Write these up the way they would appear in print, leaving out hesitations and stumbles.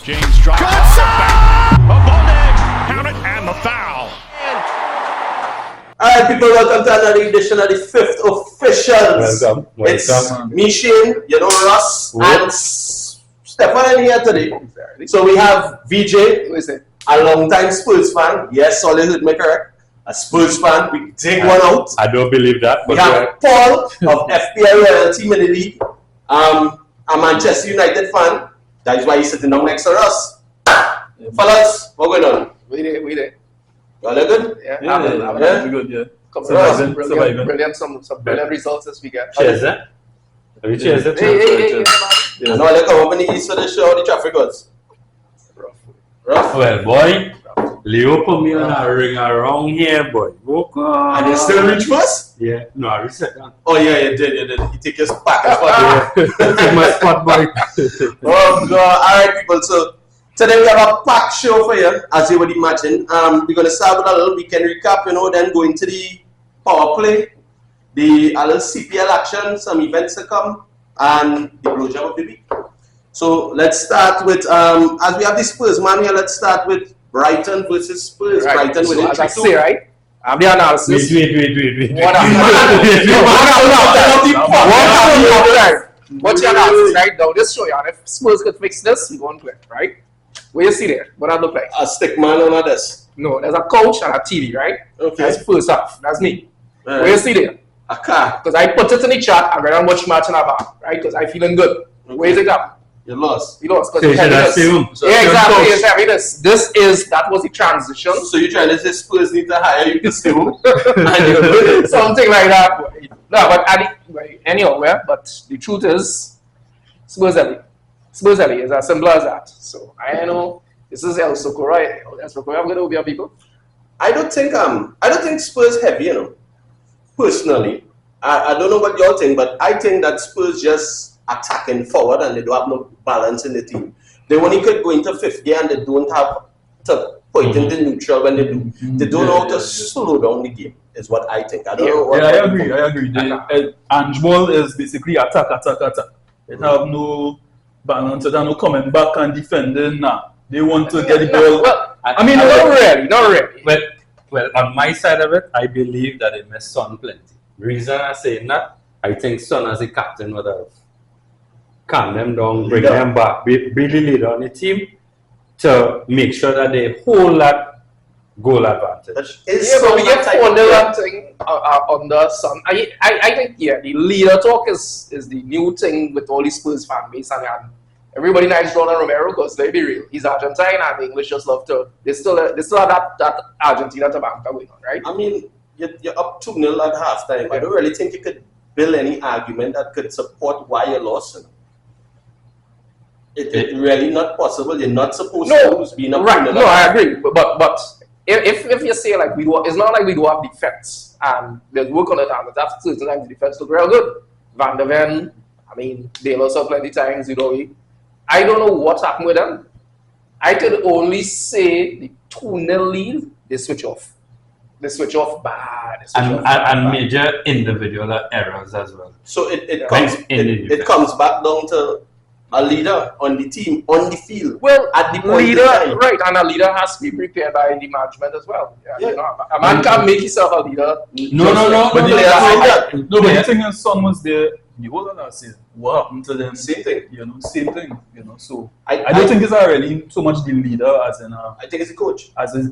James drops back. Count it and the foul. Alright, people, welcome to another edition of the fifth officials. Welcome. It's me, Shane, Russ, and Stefan here today. So we have VJ, Who is it? a long-time Spurs fan. Yes, Solid with me correct. A Spurs fan. We take one out. I don't believe that. We But have Paul of FPL Royalty in the league. A Manchester United fan. That is why he's sitting down next to us. Fellas, what going on? We there. Y'all look good? Yeah, Yeah. Good, yeah. Brilliant, brilliant, some brilliant results this weekend. cheers, eh? Have you cheers? Hey, I know I come up in the east for the show, the traffic goes. Rough. Well, boy, Leo put me on a ring around here, boy. And you still reach first? Yeah, no, I reset that. Oh yeah, you did. You take your back and spot. Take my spot, boy. Oh god, alright people, so today we have a packed show for you, as you would imagine. We're gonna start with a little weekend recap, then go into the power play, a little CPL action, some events to come, and the blowjob of the week. So let's start with as we have the Spurs man here, let's start with Brighton versus Spurs. Right. Brighton So winning as I 3-2. say, right? I'm the analysis. Wait. What What's your analysis, right? Now, just show you, and if Spurs could fix this, we won't play, right? What you see there? What I look like? A stick man on a desk. No, there's a couch and a TV, right? Okay. That's first half. That's me. Right. What you see there? A car. Because I put it in the chat, I'm going to watch match in a bar, right? Because I'm feeling good. Where is it up? You lost. You lost. So you should assume. Yeah, exactly. It's heaviness. That was the transition. So you're trying to say Spurs need to hire you to stay home? Something like that. No, but anyway, but the truth is, Spurs heavy. Spurs heavy is as simple as that. So I know this is El Socorro. El Socorro, I'm going to over people. I don't think Spurs heavy, personally. I don't know what y'all think, but I think that Spurs just attacking forward and they don't have no balance in the team. They only could go into fifth gear and they don't have to point into neutral when they do. They don't know how to slow down the game, is what I think. I don't know what I agree. Angeball is basically attack. They have no balance, they have no coming back and defending. Nah. They want to get the ball. Well, I mean, not really. Well, on my side of it, I believe that it missed Son plenty. The reason I say that, I think Son as a captain would have calm them down, bring them back, really lead on the team to make sure that they hold that goal advantage. But we get under that thing under Son. I think the leader talk is the new thing with all the Spurs fan base and everybody likes Ronald Romero because let's be real, he's Argentine and the English just love to. They still have that Argentina to banter going on, right? I mean, you're up 2-0 at halftime. I don't really think you could build any argument that could support why you lost. It's really not possible. You're not supposed to lose being up 2-0. No, I agree. But if you say like it's not like we do have defense and there's work on it and that's certain times the defense look real good. Van der Ven, I mean, they lost up plenty times, I don't know what happened with them. I could only say the 2-0 lead, they switch off. They switch off bad. And major individual errors as well. So it comes back down to a leader on the team, on the field. Well, at the point leader, in time. right, and a leader has to be prepared by the management as well. Yeah. A man can't make himself a leader. No. But the thing is, Son was there the whole of last season. What happened to them? Same thing. Same thing. So I don't think it's really so much the leader as in. I think it's the coach. As in,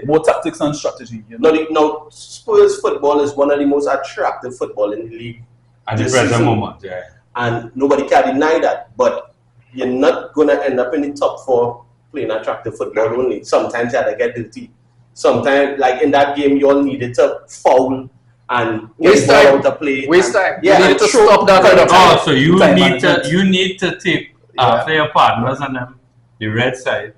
more tactics and strategy. Now, Spurs football is one of the most attractive football in the league At the present moment, yeah. And nobody can deny that. But you're not going to end up in the top 4 playing attractive football only. Sometimes you have to get dirty. Sometimes, like in that game, you all needed to foul and get the ball out of play. Waste time. Yeah, you need to stop that kind of time. So you need to take after your partners and them the red side,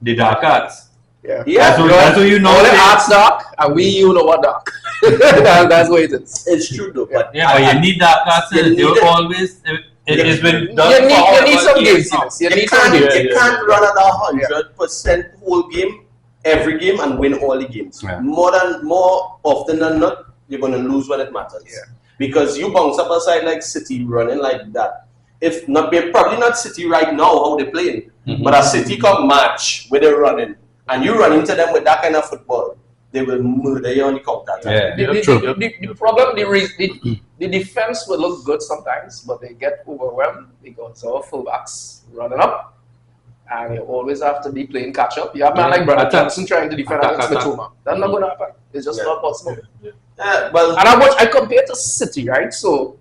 the dark arts. Yeah. That's what you know. All the arts dark, and you know what dark. That's what it is. It's true though, but but you need dark arts. You always. It has been done. You need some games. You can't run at 100% whole game, every game, and win all the games. Yeah. More often than not, you're going to lose when it matters. Yeah. Because you bounce up a side like City running like that. if not, probably not City right now how they're playing, but a City come match where they're running, and you run into them with that kind of football, they will murder you on the counter attack. The problem, the defense will look good sometimes, but they get overwhelmed because our fullbacks running up. And you always have to be playing catch up. You have man like Brother Johnson trying to defend against Mitoma. That's not going to happen. It's just not possible. Well, And I compare to City, right? So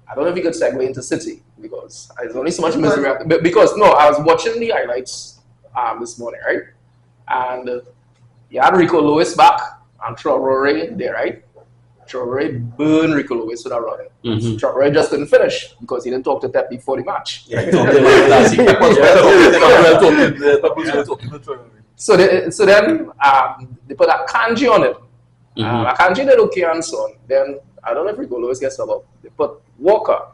I don't know if you could segue into City because there's only so much misery. Because no, I was watching the highlights this morning, right? And you had Rico Lewis back and Traore there, right? Traore burned Rico Lewis with that running. Traore just couldn't finish because he didn't talk to Pep before the match. yeah, he talked to him last week. So then they put a kanji on it. A kanji did okay and so on. Then I don't know if Rico Lewis gets sub up. They put Walker.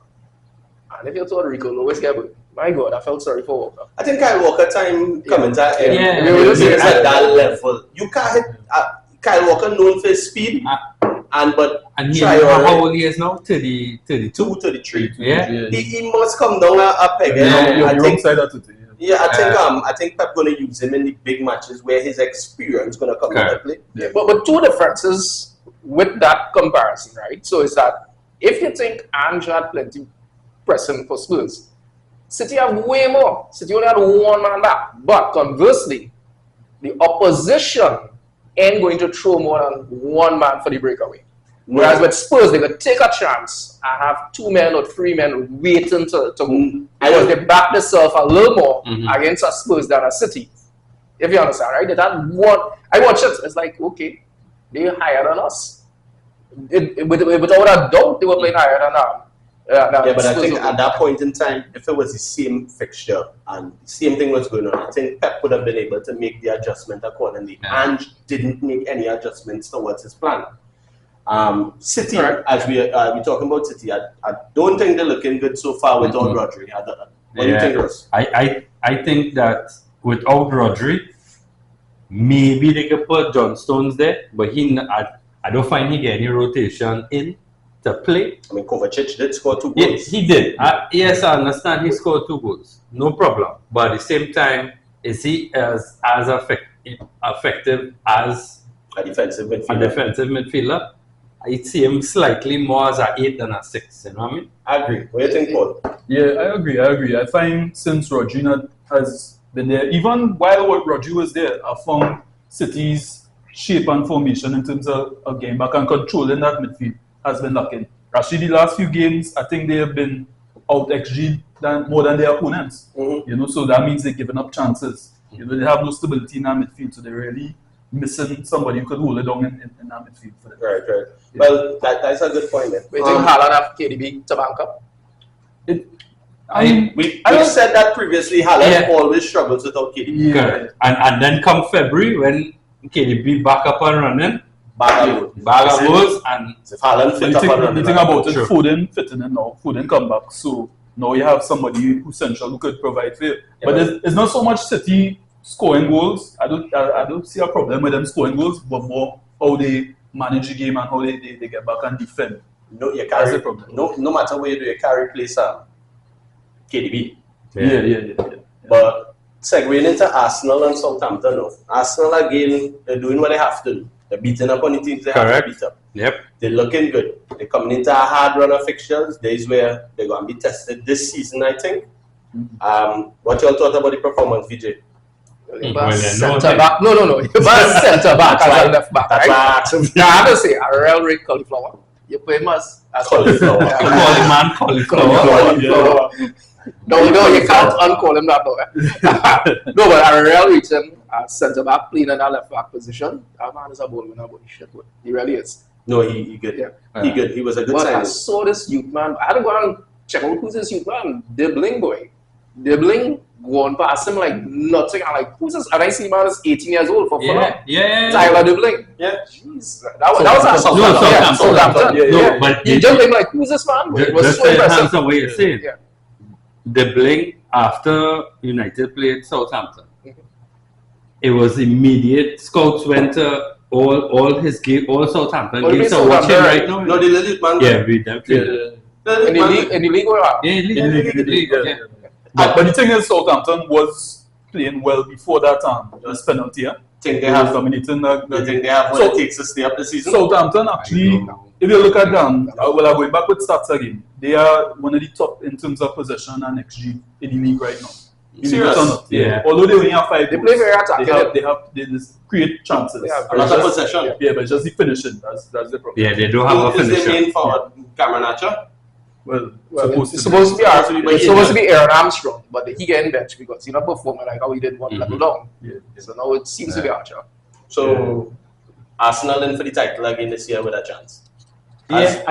And if you thought Rico Lewis get good, my God, I felt sorry for Walker. I think Kyle Walker time coming at that level. You can't hit Kyle Walker known for his speed. And he how old he is now? 32? 33. Yeah. He must come down a peg. I think Pep gonna use him in the big matches where his experience gonna come into play. Yeah. But two differences with that comparison, right? So is that if you think Ange had plenty pressing for Spurs, City have way more. City only had one man back. But conversely, the opposition ain't going to throw more than one man for the breakaway. Whereas with Spurs, they could take a chance and have 2 men or 3 men waiting to go. Because they back themselves a little more against a Spurs than a City. If you understand, right? They had one. I watch it. It's like, okay, they're higher than us. Without a doubt, they were playing higher than us. But I think at that point in time, if it was the same fixture and the same thing was going on, I think Pep would have been able to make the adjustment accordingly. And didn't make any adjustments towards his plan. City, as we're talking about City, I don't think they're looking good so far without Rodri. What do you think, Ross? I think that without Rodri, maybe they could put John Stones there, but I don't find he get any rotation in to play. I mean, Kovacic did score 2 goals. Yes, he did. Yes, I understand he scored 2 goals. No problem. But at the same time, is he as effective as a defensive midfielder? I see him slightly more as an 8 than a 6. You know what I mean? I agree. What do you think, Paul? Yeah, I agree. I find since Rodri has been there, even while Rodri was there, I found City's shape and formation in terms of a game back and controlling that midfield has been lacking. Rashid, the last few games, I think they have been out XG more than their opponents. You know, so that means they're giving up chances. You know, they have no stability in that midfield, so they're really missing somebody who could hold it down in that midfield for them. Right. Yeah. Well, that's a good point. Then. We think Haaland have KDB to bank up. We've said that previously. Haaland always struggles without KDB. Yeah. And then come February when KDB back up and running. Bag goes and if Haaland fit up and running. The thing about it, Foden fitting in now. Foden come back, so now you have somebody who's central who could provide for you. But it's not so much City scoring goals. I don't see a problem with them scoring goals, but more how they manage the game and how they get back and defend. No, you carry problem. No matter where you do, you carry place KDB. Yeah. But segueing into Arsenal and Southampton, no. Arsenal again, they're doing what they have to do. They're beating up on the teams they have to beat up. Yep. They're looking good. They're coming into a hard run of fixtures. Days where they're going to be tested this season, I think. What y'all thought about the performance, VJ? Centre back. No. Centre back as a left back. That's right. Now I have to say, a real red cauliflower. You play him as cauliflower. Cauliflower. No, you can't uncall him that though. No, but a real reason centre back playing in that left back position. That man is a ball winner, but shit, he really is. No, he good. Yeah. He good. He was a good signing. I saw this youth man. I had to go and check out who's this youth man. Dribbling boy. Dribbling going past him like nothing. I'm like, who's this? And I see him is 18 years old for Fulham. Yeah. Tyler dribbling. Yeah. Jeez. That was Southampton. No, but he dribbling like, who's this man? It was so impressive. That's what you're saying. Yeah. Dribbling after United played Southampton. It was immediate. Scouts went to all his game, all Southampton games. So watching right now. No, the legit man. Yeah, we definitely. In the league, or what? Yeah, league. Yeah. But the thing is, Southampton was playing well before that just penalty. Yeah? Think they They was have. dominating. You think they have what it takes to stay up the season? Southampton actually, if you look at them, I'm going back with stats again. They are one of the top in terms of possession and XG in the league right now. Serious? Yeah. Although they only have 5 They goals, play very attacking. they just create chances. They have A lot of possession. Yeah, but just the finishing. That's the problem. Yeah, they don't have a Who is the finisher. main forward? Cameron Archer? Well, It's supposed to be Aaron Armstrong, but he getting benched because he's not performing like how he did one level down. Yeah. So now it seems to be Archer. So, Arsenal in for the title again this year with a chance. Yeah,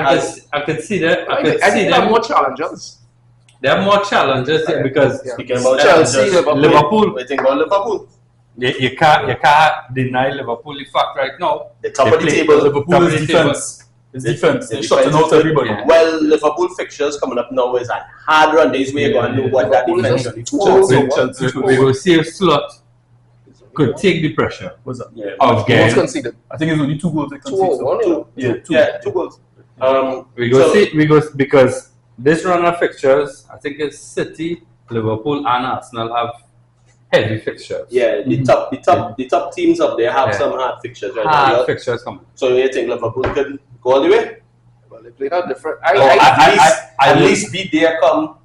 I could see that. I could I see think they have them. more challenges. There are more challenges here because Speaking about Chelsea, challenges, Liverpool. we think about Liverpool. You can't deny Liverpool the fact right now. The top They of the play- table. Liverpool Top of is the defense. It's defense. The They're shutting defense out is everybody. Yeah. Well, Liverpool fixtures coming up now is a hard run days where you're going to know what that Liverpool defense is is. Chelsea. We will see if Slot could take the pressure What's that? Yeah. of Goals game. conceded. I think it's only 2 goals they conceded. 2-1. Yeah, 2. Yeah, 2 goals. We go because this run of fixtures, I think it's City, Liverpool, and Arsenal have heavy fixtures. Yeah, the top teams up there have Yeah. some hard fixtures right Hard now. fixtures coming. So you think Liverpool could go all the way? Well, they played out different. At least be there come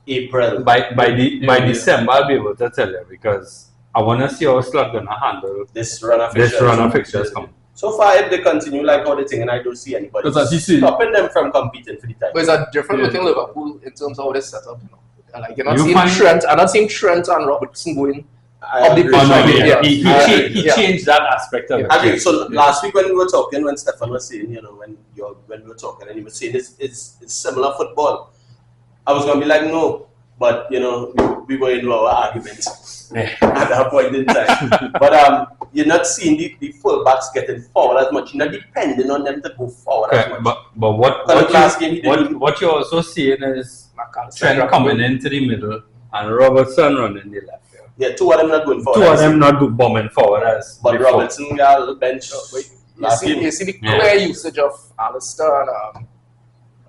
April. By December, I'll be able to tell you because I want to see how Slot gonna handle This run of fixtures. this run of fixtures coming. So far, if they continue like how they think, and I don't see anybody Because as you see- stopping them from competing for the But title. it's a different Yeah. looking Liverpool in terms of how they set up. You know, like you're not You seeing find- Trent. I'm not seeing Trent and Robertson going. I Of the agree. pitch, Oh, no, Yeah. he Yeah. changed that aspect of it. Okay, so last week when we were talking, when Stefan was saying, you know, when we were talking, and he was saying it's similar football, I was gonna be like, no, but you know, we were in our argument at that point in time. But you're not seeing the fullbacks getting forward as much. You're not depending on them to go forward as Okay, much. but what you're also seeing is Trent coming into the middle and Robertson running the left. Yeah, 2 of them not going forward. Two of them not good bombing forward as But before. Robertson got a little bench. You see the clear usage of Alistair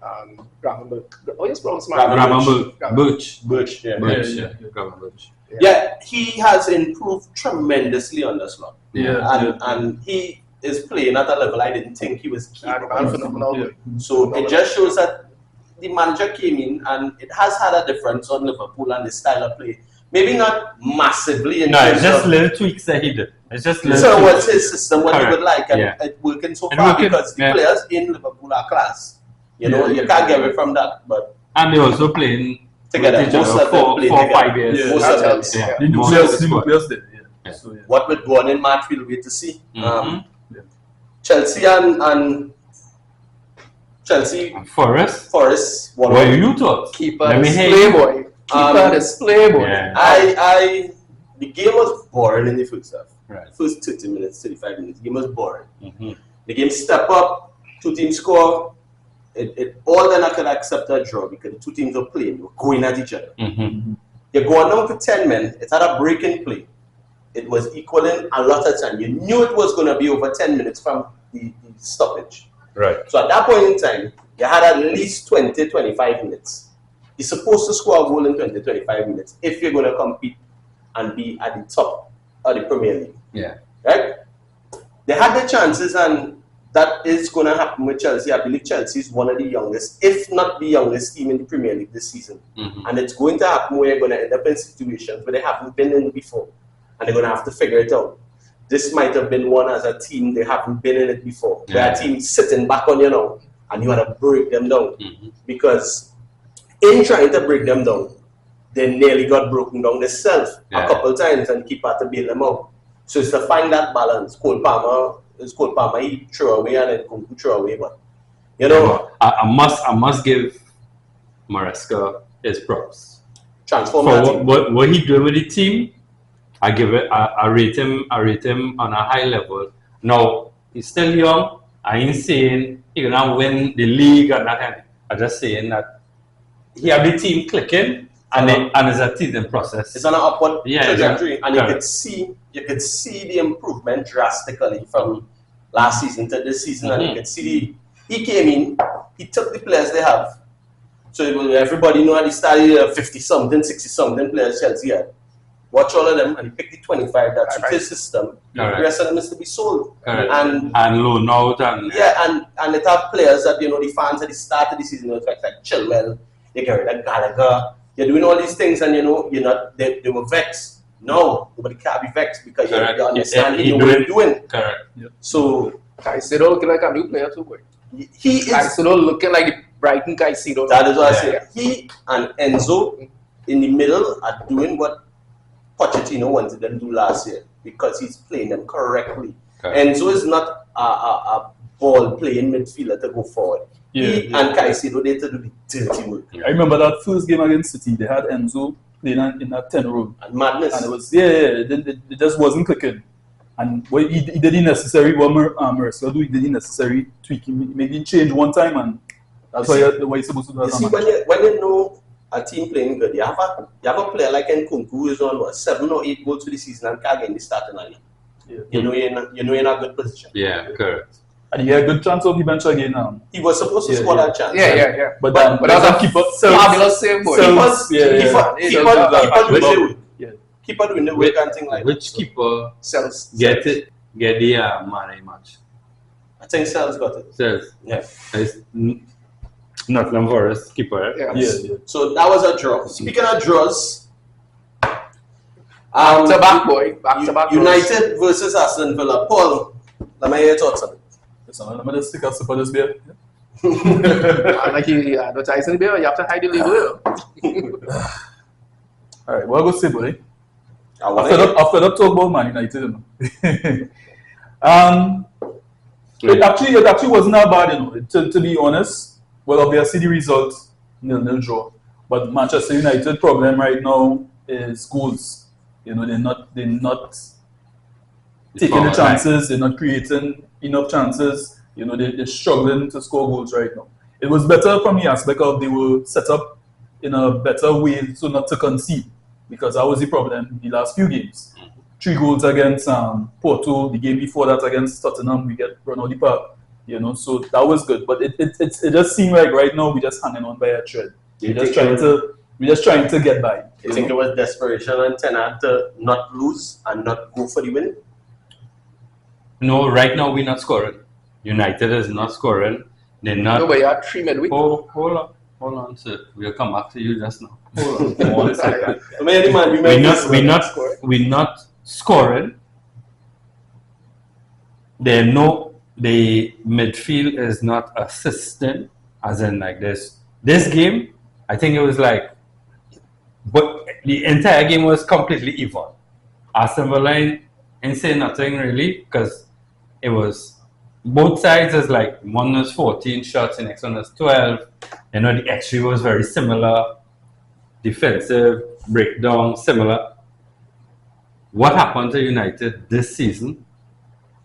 and Gravenberg. Oh, yes, Birch. Birch, yeah. Yeah. Birch. Yeah, he has improved tremendously on the slot. Yeah. And he is playing at a level I didn't think he was capable of. Phenomenal. So it just shows that the manager came in and it has had a difference on Liverpool and the style of play. Maybe not massively in No, it's terms just of- little tweaks that he did. It's just little so tweaks. what's his system, what he Correct. would like, and Yeah. it working so It far working, because the yeah. players in Liverpool are class. You know, you can't get away from that. But And they also playing together, with each most other of them play for together. 5 years. Yeah. Most That of them. helps. Yeah. The Most nucleus, of the the squad. nucleus there. Yeah. Yeah. So, yeah. What would go on in March, we'll wait to see. Mhm. Chelsea and Chelsie, And Forest. Forest, What one. you thought? Keeper Let me hear display you. boy. Keeper display boy. Yeah. The game was boring in the first half. Right. First 30 minutes, 35 minutes, the game was boring. Mhm. The game step up, 2 teams score. All then I could accept a draw because the 2 teams were playing, were going at each other. Mhm. You're going down to 10 men, it's at a breaking play. It was equaling a lot of time. You knew it was going to be over 10 minutes from the stoppage. Right. So at that point in time, you had at least 20, 25 minutes. You're supposed to score a goal in 20, 25 minutes if you're going to compete and be at the top of the Premier League. Yeah. Right? They had the chances, and that is going to happen with Chelsea. I believe Chelsea is one of the youngest, if not the youngest team in the Premier League this season. Mhm. And it's going to happen where you're going to end up in situations where they haven't been in before. And they're going to have to figure it out. This might have been one as a team, they haven't been in it before. Yeah. Where a team sitting back on you now, and you want to break them down. Mhm. Because in trying to break them down, they nearly got broken down themselves Yeah. a couple times and keep had to bail them out. So it's to find that balance. Cole Palmer, he threw away and then Kunku threw away. But, you know, I must give Maresca his props. transform For that team. what he did with the team, I rate him on a high level. Now he's still young. I ain't saying he's gonna win the league or nothing. I'm just saying that he have the team clicking and it's a teething process. It's on an upward trajectory, and correct. you could see the improvement drastically from last season to this season, and you could see he came in, he took the players they have, So everybody know at the start 50-something, 60-something players Chelsea had. Watch all of them and he picked the 25 that suit his system. The rest of them is to be sold. And loan out and it have players that the fans at the start of the season was like Chilwell, they get rid of Gallagher. You're doing all these things and they were vexed. No, nobody can't be vexed because you understand he know what you're doing. Correct. Yep. So Caicedo looking like a new player too, boy. He is Caicedo looking like the Brighton Caicedo. That is what I say. He and Enzo in the middle are doing what Pochettino wanted them to do last year because he's playing them correctly. Enzo is not a ball playing midfielder to go forward. He and Caicedo they to do the dirty work. I remember that first game against City, they had Enzo playing in that 10 role. And madness. And it was it just wasn't clicking. And he did the necessary Marcelo he did the necessary tweaking, maybe change one time and that's why you're supposed to do that. You see, when you know a team playing good, you have a player like Nkunku who is on 7 or 8 goals for the season and can't get in the starting line. Yeah. You know you're in a good position. Yeah, correct. And he had a good chance of the bench again now. He was supposed to score that chance. Yeah. But that's a keeper. Fabulous save, boy. Keeper doing the work and thing like which that. keeper Sells. get the man match? I think Sells got it. Sells. Yeah. It's Nottingham Forest keeper. Yeah. So that was a draw. Speaking of draws, back to back, boy. Back to back. United versus Aston Villa. Paul, let me hear your thoughts on it. Listen, let me just stick a sip of this beer. Like you advertising the beer, you have to hide the label. Alright, what I go say, boy? After that talk about Man United, it actually wasn't that bad, to be honest. Well, obviously the result 0-0 draw, but Manchester United problem right now is goals. They're not taking the chances. They're not creating enough chances. They're struggling to score goals right now. It was better from the aspect of they were set up in a better way so not to concede, because that was the problem in the last few games. 3 goals against Porto, the game before that against Tottenham, we get run out the park. So that was good. But it just seemed like right now we're just hanging on by a thread. We're just trying to get by. You think it was desperation on Ten Hag to not lose and not go for the win? No, right now we're not scoring. United is not scoring. They're not. No, but you had 3 midweek. Hold on, sir. We'll come back to you just now. Hold on 1 second. We're not scoring. The midfield is not assisting, as in like this. This game, I think it was like, but the entire game was completely even. Aston Villa ain't saying nothing really, because it was both sides is like one was 14 shots, the next one was 12. The XG was very similar, defensive breakdown similar. What happened to United this season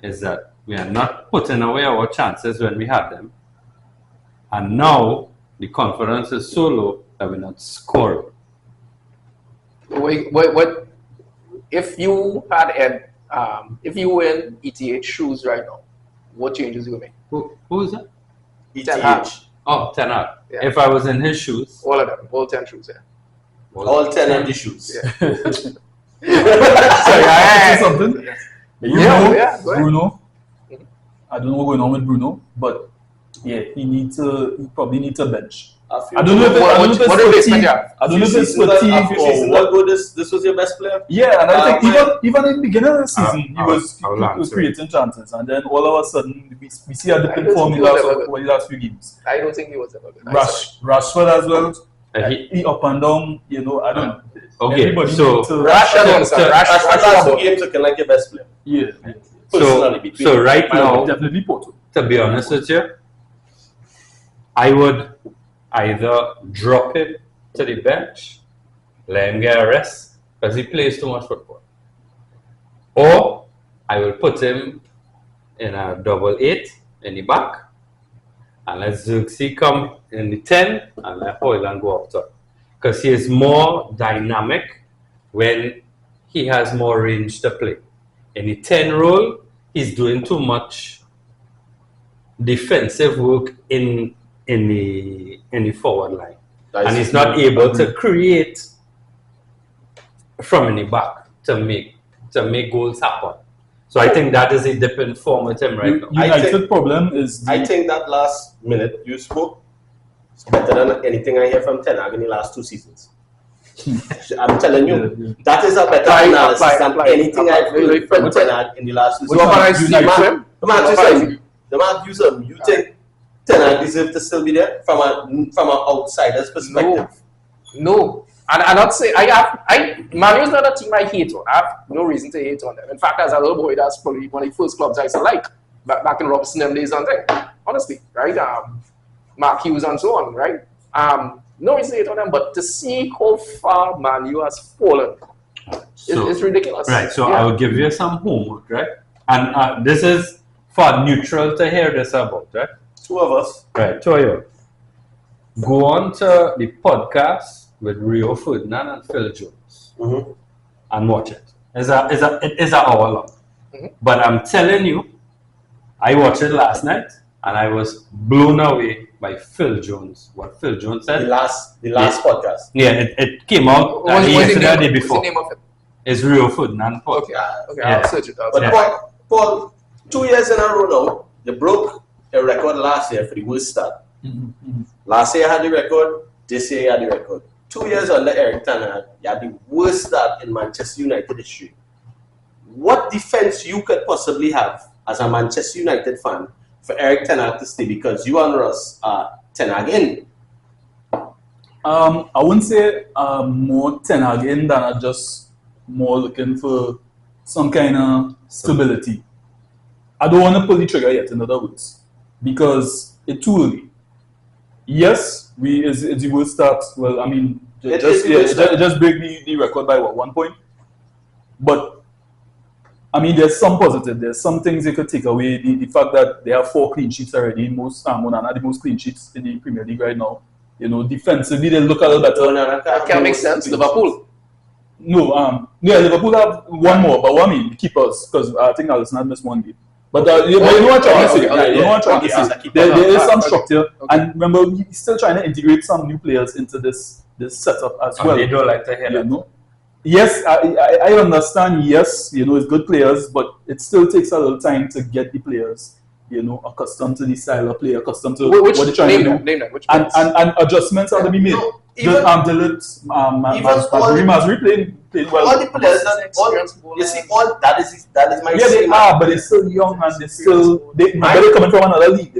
is that we are not putting away our chances when we had them, and now the confidence is so low that we're not scoring. Wait, if you had if you were in ETH shoes right now, what changes you would make? Who is that? ETH. Oh, Ten Hag. Yeah. If I was in his shoes. All of them, all 10 shoes, All 10 of the shoes. Say something? Go ahead. Bruno. I don't know what's going on with Bruno, but yeah, he probably needs a bench. I don't know if it's fatigue or this was your best player. Yeah, and I think even in the beginning of the season, he was creating chances, and then all of a sudden we see a different form in the last few games. I don't think he was ever good. Rashford as well. He up and down, I don't. Okay, so Rashford games looking like your best player. Yeah. So right now, definitely Porto. To be honest with you, I would either drop him to the bench, let him get a rest, because he plays too much football. Or I will put him in a 8-8 in the back, and let Zirkzee come in the 10 and let Højlund go up top. Because he is more dynamic when he has more range to play. In the 10 role, he's doing too much defensive work in the forward line. and he's not able to create from in the back to make goals happen. So I think that is a different form with him right now. United problem is I think that last minute you spoke is better than anything I hear from Ten Hag in the last 2 seasons. I'm telling you, that is a better analysis than anything I've heard from Ten Hag in the last 2 seasons. The man use him. You think Ten Hag deserves to still be there from an outsider's perspective? No. And I'm not saying Man U is not a team I hate on. I have no reason to hate on them. In fact, as a little boy, that's probably one of the first clubs I used to like back in Robinson them days and thing. Honestly, right? Mark Hughes and so on, right? No reason to hate on them, but to see how far Man U has fallen, it's ridiculous. Right. So I will give you some homework, right? And this is for neutral to hear this about, right? 2 of us. Right. 2 of you. Go on to the podcast with Rio Ferdinand and Phil Jones and watch it. It is an hour long. But I'm telling you, I watched it last night and I was blown away by Phil Jones. What Phil Jones said. The last podcast. Yeah, it came out yesterday or the day before. What's the name of it? It's Rio Ferdinand podcast. Okay, I'll search it out. But Paul, 2 years in a row now, they broke a record last year for the worst start. Last year I had the record, this year I had the record. 2 years under Eric Ten Hag, you had the worst start in Manchester United history. What defense you could possibly have as a Manchester United fan for Eric Ten Hag to stay, because you and Russ are Ten Hag in? I wouldn't say more Ten Hag in than I'm just more looking for some kind of stability. I don't want to pull the trigger yet, in other words, because it's too early. Yes, it's the worst start. Well, I mean, it just break the record by 1 point. But I mean, there's some positive. There's some things they could take away. The fact that they have 4 clean sheets already, Onana the most clean sheets in the Premier League right now. You know, defensively they look a little better. That can make sense. Liverpool. No, Liverpool have 1 more, but what I mean, the keepers, because I think Alisson had missed 1 game. But you know what I'm trying to say. There is some structure, and remember, he's still trying to integrate some new players into this setup as well. They don't like to hear that. Know? Yes, I understand. Yes, you know, it's good players, but it still takes a little time to get the players, you know, accustomed to the style of play, accustomed to what they're trying to do, and adjustments are to be made. Masri playing well. All the players, you see, all that is my. Yeah, they are, but they're still young and they're coming from another league.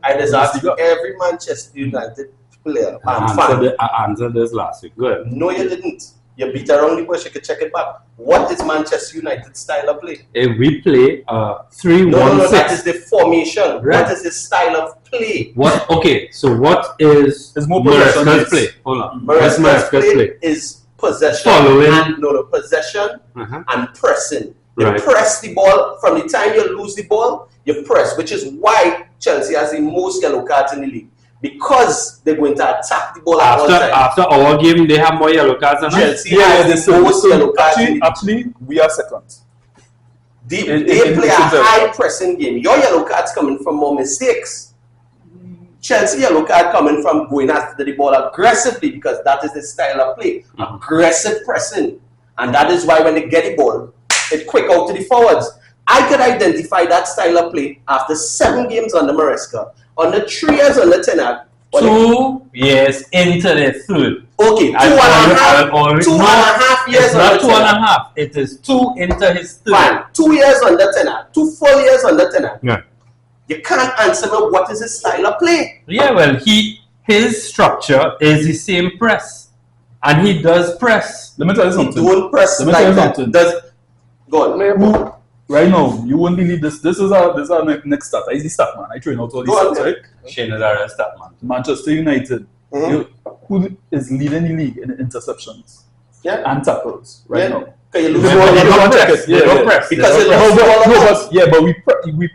I just asked every Manchester United player and fan. I answered this last week. Good. No, you didn't. You beat around the bush. You can check it back. What is Manchester United style of play? We play 3-1-6. No, that is the formation. Right. What is the style of play? What? Okay, so what is Maresca's play? Hold on. Maresca's play is possession. Following. Possession and pressing. You press the ball from the time you lose the ball. You press, which is why Chelsea has the most yellow cards in the league. Because they're going to attack the ball at all times. After our game, they have more yellow cards than us. Chelsea has the most yellow cards. Actually, we are second. They play a high pressing game. Your yellow cards coming from more mistakes. Chelsea yellow card coming from going after the ball aggressively, because that is the style of play. Aggressive pressing. And that is why when they get the ball, it quick out to the forwards. I could identify that style of play after 7 games under Maresca. Under 3 years under Ten Hag. 2 years into the third. Okay, 2.5 years. It's not 2.5. It is 2 into his third. Fine. 2 years under Ten Hag. 2 full years under Ten Hag. Yeah. You can't answer me what is his style of play. Yeah, well, his structure is the same press, and he does press. Let me tell you something. He don't press like that. Go on. Right now, you won't believe this. This is our next start. He's the start man. I train out all these stats, right? Shane is our start man. Manchester United. Who is leading the league in interceptions and tackles right now? Can you lose They don't press. Because but we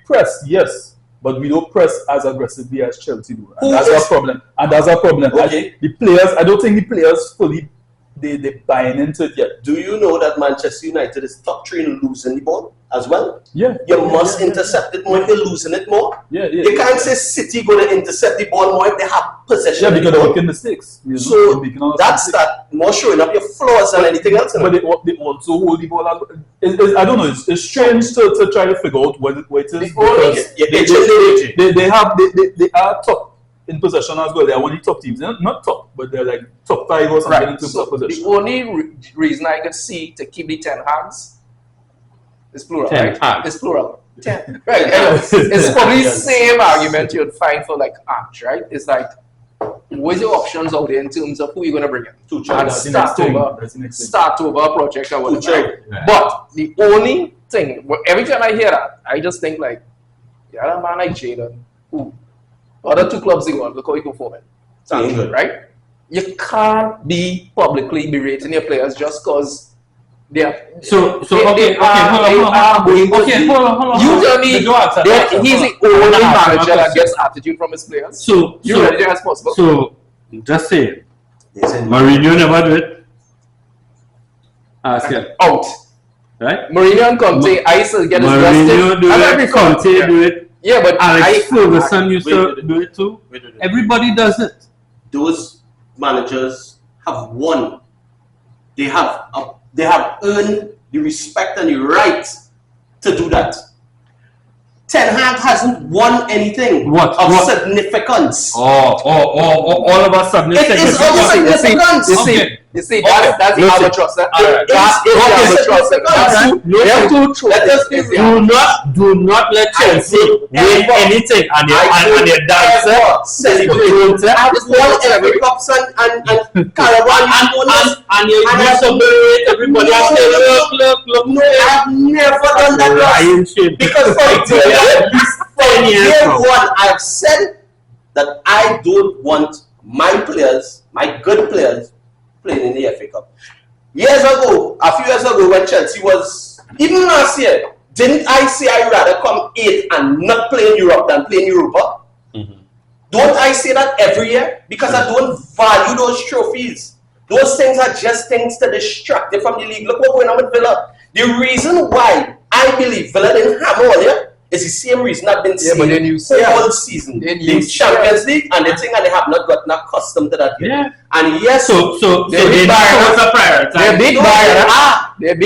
press, yes, but we don't press as aggressively as Chelsea do. And that's our problem. Okay. The players, I don't think the players fully they buying into it yet. Do you know that Manchester United is top 3 in losing the ball as well? Yeah. You must intercept it more if you're losing it more. Yeah. You can't say City going to intercept the ball more if they have possession. Yeah, because they're making mistakes. So that's that more showing up your flaws than anything else. But they also hold the ball. I don't know. It's strange to try to figure out what it is. Because they are top in possession as well. They are one of the top teams. They're not top, but they're like top 5 or something in terms of possession. The only reason I could see to keep the 10 hands is plural. 10 right? hands. It's plural. 10. Right. It's probably the same argument you'd find for like Arch, right? It's like, what's your options out there in terms of who you're going to bring in? And start over a project or whatever. Right. But the only thing, every time I hear that, I just think like, yeah, a man like Jadon, who other 2 clubs they won, look how he performing. Sounds good, right? You can't be publicly berating your players just because they are. Hold on. You tell me he's the only manager that gets attitude from his players. You're ready responsible. So, just say, Mourinho never do it. Ask him. Out. Right? Mourinho and Conte, I still get his Mourinho do it, Conte do it. Yeah, but Alex Ferguson used to do it too. Everybody does it. Those managers have won. They have earned the respect and the right to do that. Ten Hag hasn't won anything of significance. All of a sudden. It is of significance. You see, that's the albatross. That's Do not let Chelsea win anything and your dancer celebrate. I just want every cups and Caravan and you celebrate everybody and say look. No, I've never done that. Because for year one, I've said that I don't want my players, my good players, playing in the FA Cup. A few years ago when Chelsea was, even last year, didn't I say I'd rather come 8th and not play in Europe than play in Europa? Mm-hmm. Don't I say that every year? Because I don't value those trophies. Those things are just things to distract you from the league. Look what's going on with Villa. The reason why I believe Villa didn't hammer all year is the same reason I've been saying all season. The Champions League and the thing, and they have not gotten accustomed to that yet. Yeah. And yes, so they know what's a priority. They're big buyers.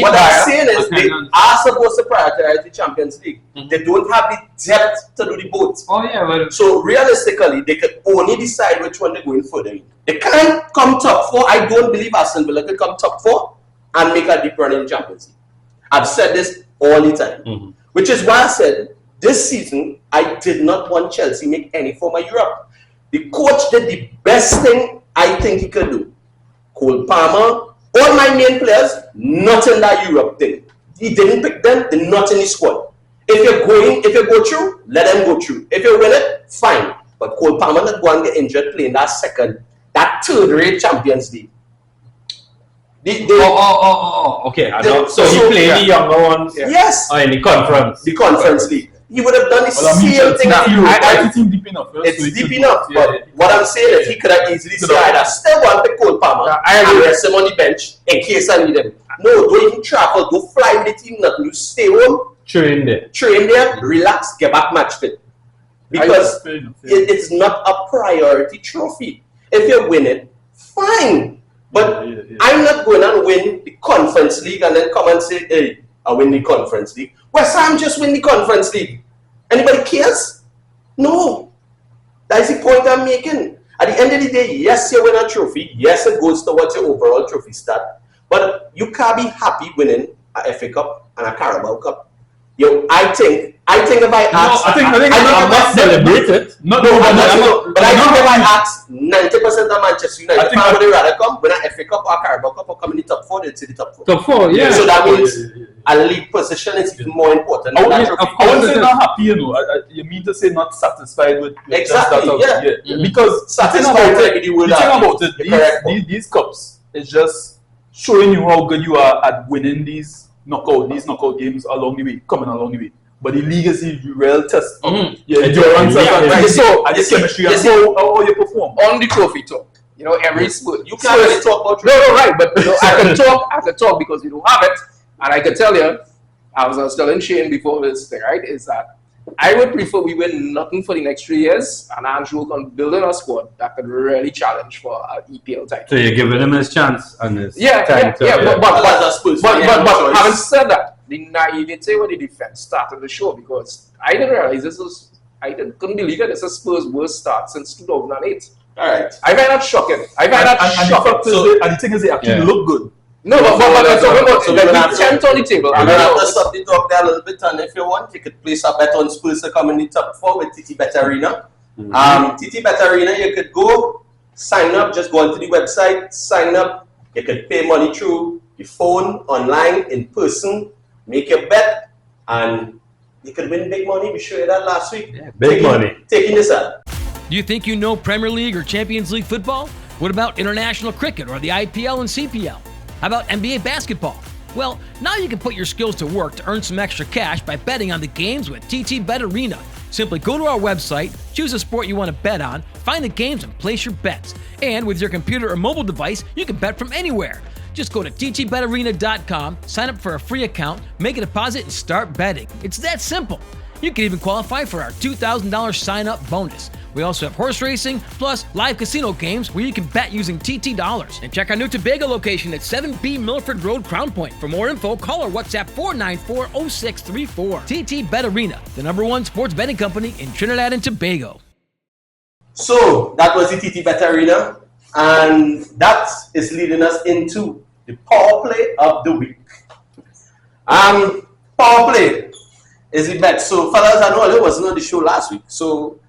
What I'm saying is they are supposed to prioritize the Champions League. Mm-hmm. They don't have the depth to do the both. Oh yeah, well, so realistically, they can only decide which one they're going further in. They can't come top 4. I don't believe Aston Villa can come top 4 and make a deep run in the Champions League. I've said this all the time. Mm-hmm. Which is why I said this season I did not want Chelsea make any form of Europe. The coach did the best thing I think he could do. Cole Palmer, all my main players, not in that Europe thing. He didn't pick them, they're not in the squad. If you go through, let them go through. If you win it, fine. But Cole Palmer not going to get injured playing that third-rate Champions League. Okay. So he played the younger ones. Yes. In the conference. The conference league. He would have done the same thing. It's deep enough. But what I'm saying is he could have easily said, I still want to Cole Palmer and rest him on the bench in case I need him. No, don't even travel. Don't fly with the team. Nothing. You stay home. Train there. Relax. Get back match fit. Because it's not a priority trophy. If you win it, fine. But I'm not going to win the Conference League and then come and say, hey, I win the Conference League. West Ham just win the Conference League. Anybody cares? No. That's the point I'm making. At the end of the day, yes, you win a trophy. Yes, it goes towards your overall trophy stat. But you can't be happy winning a FA Cup and a Carabao Cup. I think if I ask, I'm not celebrated. But I think if I ask 90% of Manchester United, if I would rather come win a FA Cup or a Carabao Cup or come in the top 4, they'd say the top 4. Top 4, yeah. So that means a league position is even more important. I wouldn't say not happy, you mean to say not satisfied with exactly, yeah. Because satisfied these cups is just showing you how good you are at winning these knockout games along the way, coming along the way. But the league is the real test. Your endurance and the chemistry and how you perform. On the trophy talk, You know, every Spurs. You can't really talk about No, right, but you know, I can talk because you don't have it, and I can tell you, I was telling Shane before this thing, right? Is that I would prefer we win nothing for the next 3 years, and Andrew can build in a squad that could really challenge for an EPL title. So you're giving him his chance and his Yeah, time to but having said that, the naivete with the defense started the show because I didn't realize couldn't believe it. This is Spurs' worst start since 2008. All right. I find that shocking. And the thing is, they actually look good. No, but I'm talking about so like we're we gonna have 10th on the table. I'm going to have to stop the talk there a little bit, and if you want, you could place a bet on Spurs to come in the top 4 with TT Bet Arena. TT Bet Arena, you could go, sign up, just go onto the website, sign up. You could pay money through your phone, online, in person, make your bet, and you could win big money. We showed you that last week. Yeah, big money. Taking this out. Do you think you know Premier League or Champions League football? What about international cricket or the IPL and CPL? How about NBA basketball? Well, now you can put your skills to work to earn some extra cash by betting on the games with TT Bet Arena. Simply go to our website, choose a sport you want to bet on, find the games and place your bets. And with your computer or mobile device, you can bet from anywhere. Just go to ttbetarena.com, sign up for a free account, make a deposit, and start betting. It's that simple. You can even qualify for our $2,000 sign-up bonus. We also have horse racing, plus live casino games where you can bet using TT dollars. And check our new Tobago location at 7B Milford Road, Crown Point. For more info, call or WhatsApp 494-0634. TT Bet Arena, the #1 sports betting company in Trinidad and Tobago. So, that was the TT Bet Arena, and that is leading us into the power play of the week. Power play is the bet. So, fellas, I know I wasn't on the show last week, so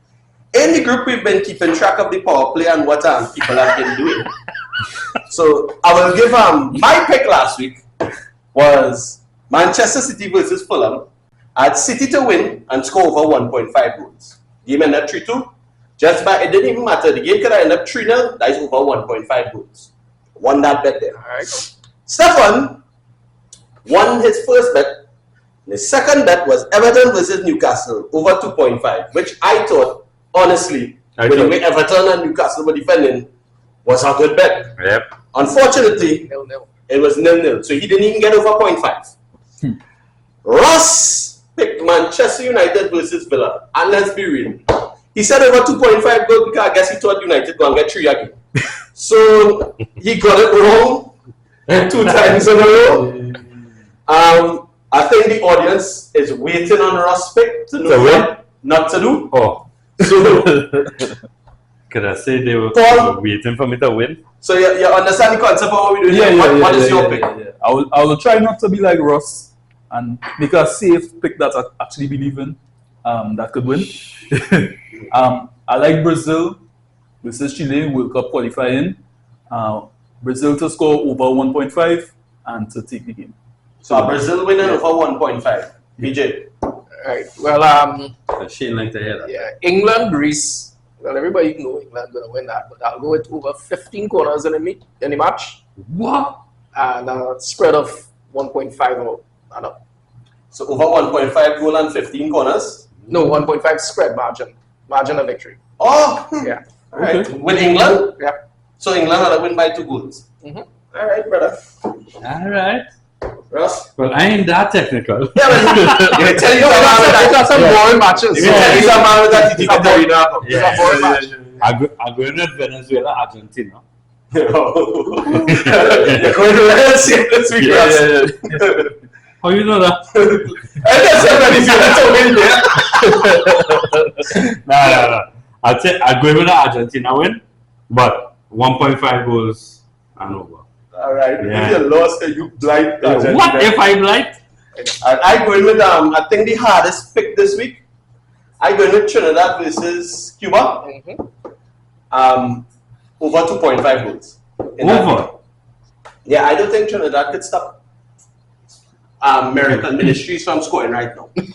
in the group, we've been keeping track of the power play and what people have been doing. So I will give my pick last week was Manchester City versus Fulham. I had City to win and score over 1.5 goals. Game ended up 3-2. It didn't even matter. The game could have ended up 3-0. That is over 1.5 goals. Won that bet there. All right. Stefan won his first bet. The second bet was Everton versus Newcastle over 2.5, which I thought, honestly, with the way Everton and Newcastle were defending, was a good bet. Yep. Unfortunately, it was 0-0, so he didn't even get over 0.5. Ross picked Manchester United versus Villa, and let's be real. He said over 2.5 goals because I guess he thought United going to get 3 again. So he got it wrong 2 times in a row. I think the audience is waiting on Ross pick to know what not to do. Oh. So, could I say they were waiting for me to win? So you understand the concept of what we're doing? What is your pick? I will try not to be like Ross and make a safe pick that I actually believe in, that could win. I like Brazil versus Chile, World Cup qualifying. Brazil to score over 1.5 and to take the game. So Brazil winning over 1.5. BJ. Right. Well, Shane like to hear that. Yeah, England, Greece. Well, everybody know England gonna win that, but I'll go with over 15 corners in the match. What? And a spread of 1.5 and up. So over 1.5 goal and 15 corners? No, 1.5 spread margin of victory. Oh, yeah. All right. Okay. With England? Yeah. So England had to win by 2 goals. Mm-hmm. All right, brother. All right. Ross? Well, I ain't that technical. Yeah, but you tell you some boring matches. You tell you some man that you I'm going with Venezuela, Argentina. You're going to let us see this week, Ross. How you know that? I just said Venezuela to win there. No. I'll go with the Argentina win, but 1.5 goals and over. All right, you lost and you blind. What if I blind? I'm going with I think the hardest pick this week. I'm going with Trinidad versus Cuba. Over 2.5 goals. Over? Yeah, I don't think Trinidad could stop American Ministries from scoring right now. It